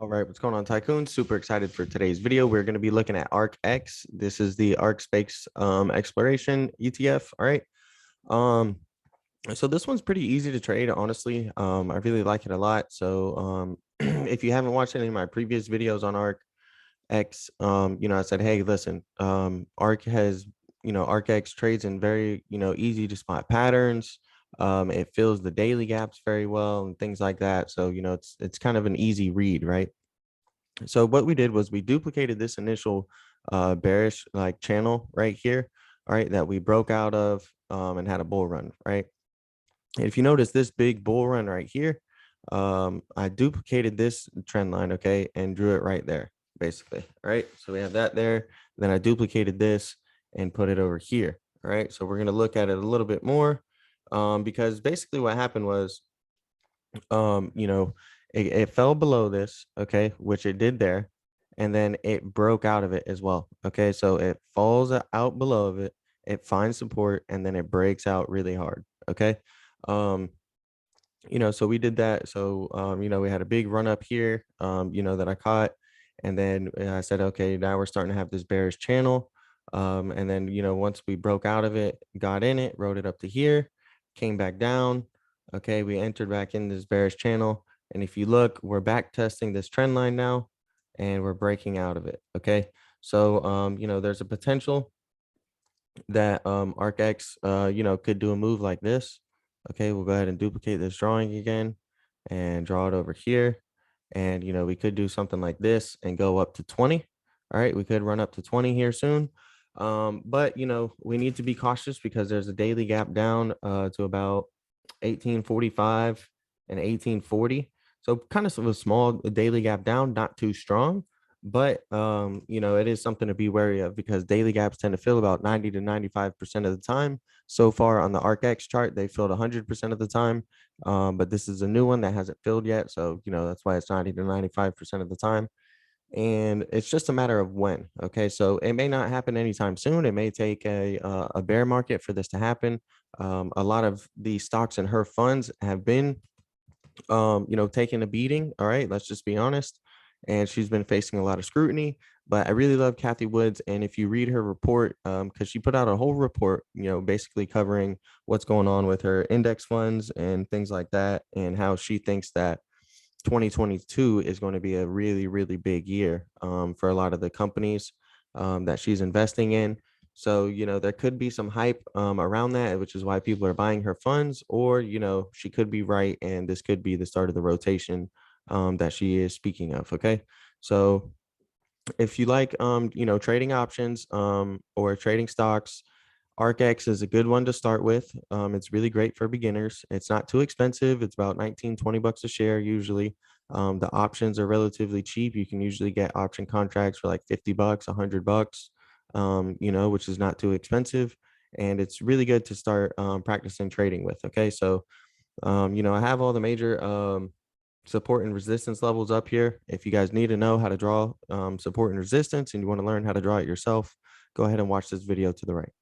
All right, what's going on, Tycoon? Super excited for today's video. We're going to be looking at ARKX. This is the ARK Space Exploration ETF. All right. So this one's pretty easy to trade, honestly. I really like it a lot. So if you haven't watched any of my previous videos on ARKX, I said, hey, listen, ARK has, ARKX trades in very, easy to spot patterns. It fills the daily gaps very well and things like that. So, it's kind of an easy read, right? So what we did was we duplicated this initial bearish like channel right here, all right, that we broke out of and had a bull run, right? And if you notice this big bull run right here, I duplicated this trend line, okay, and drew it right there, basically, right? So we have that there. Then I duplicated this and put it over here, all right? So we're going to look at it a little bit more because basically what happened was, it fell below this, okay, which it did there, and then it broke out of it as well. Okay, so it falls out below of it, it finds support, and then it breaks out really hard. Okay. um so we did that. So we had a big run up here, that I caught, and then I said, okay, now we're starting to have this bearish channel. And then once we broke out of it, got in it, rode it up to here, came back down. Okay, we entered back in this bearish channel, and if you look, we're back testing this trend line now, and we're breaking out of it. Okay, so there's a potential that ARKX could do a move like this. Okay, we'll go ahead and duplicate this drawing again and draw it over here. And we could do something like this and go up to 20. All right, we could run up to 20 here soon. But we need to be cautious because there's a daily gap down to about 1845 and 1840. So kind of a small daily gap down, not too strong, but it is something to be wary of because daily gaps tend to fill about 90 to 95% of the time. So far on the ARKX chart, they filled 100% of the time, but this is a new one that hasn't filled yet. So that's why it's 90 to 95% of the time, and it's just a matter of when. Okay, so it may not happen anytime soon. It may take a bear market for this to happen. A lot of the stocks in her funds have been taking a beating. All right, let's just be honest. And she's been facing a lot of scrutiny. But I really love Cathie Woods. And if you read her report, because she put out a whole report, basically covering what's going on with her index funds and things like that, and how she thinks that 2022 is going to be a really, really big year for a lot of the companies that she's investing in. So, there could be some hype around that, which is why people are buying her funds, or, she could be right. And this could be the start of the rotation that she is speaking of. Okay. So if you like, trading options or trading stocks, ARKX is a good one to start with. It's really great for beginners. It's not too expensive. It's about 19, 20 bucks a share usually. The options are relatively cheap. You can usually get option contracts for like 50 bucks, 100 bucks, which is not too expensive. And it's really good to start practicing trading with. Okay. So, I have all the major support and resistance levels up here. If you guys need to know how to draw support and resistance and you want to learn how to draw it yourself, go ahead and watch this video to the right.